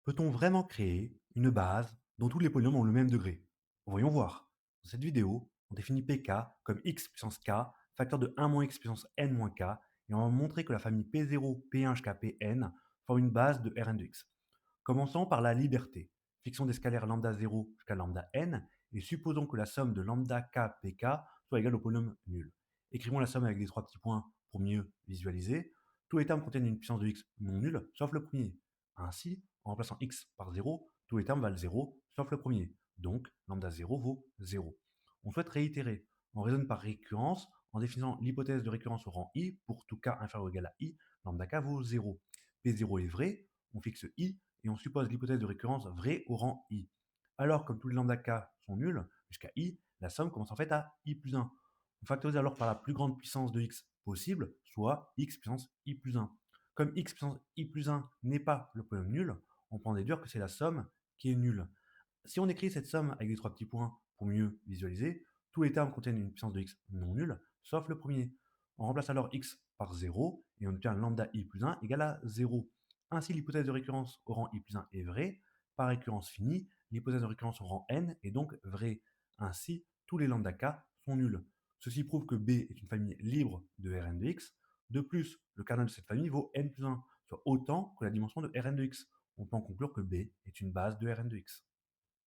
Peut-on vraiment créer une base dont tous les polynômes ont le même degré? Voyons voir. Dans cette vidéo, on définit pk comme x puissance k, facteur de 1 moins x puissance n moins k, et on va montrer que la famille P0, P1 jusqu'à Pn forme une base de Rn de x. Commençons par la liberté. Fixons des scalaires lambda 0 jusqu'à lambda n, et supposons que la somme de lambda k pk soit égale au polynôme nul. Écrivons la somme avec des trois petits points pour mieux visualiser. Tous les termes contiennent une puissance de x non nulle, sauf le premier. Ainsi, en remplaçant x par 0, tous les termes valent 0, sauf le premier. Donc, lambda 0 vaut 0. On souhaite réitérer. On raisonne par récurrence en définissant l'hypothèse de récurrence au rang i. Pour tout k inférieur ou égal à i, lambda k vaut 0. P0 est vrai, on fixe i et on suppose l'hypothèse de récurrence vraie au rang i. Alors, comme tous les lambda k sont nuls, jusqu'à i, la somme commence en fait à i plus 1. On factorise alors par la plus grande puissance de x possible, soit x puissance i plus 1. Comme x puissance i plus 1 n'est pas le polynôme nul, on peut en déduire que c'est la somme qui est nulle. Si on écrit cette somme avec des trois petits points pour mieux visualiser, tous les termes contiennent une puissance de x non nulle, sauf le premier. On remplace alors x par 0 et on obtient lambda i plus 1 égale à 0. Ainsi, l'hypothèse de récurrence au rang i plus 1 est vraie. Par récurrence finie, l'hypothèse de récurrence au rang n est donc vraie. Ainsi, tous les lambda k sont nuls. Ceci prouve que B est une famille libre de Rn de x. De plus, le cardinal de cette famille vaut n plus 1, soit autant que la dimension de Rn de x. On peut en conclure que B est une base de Rn de x.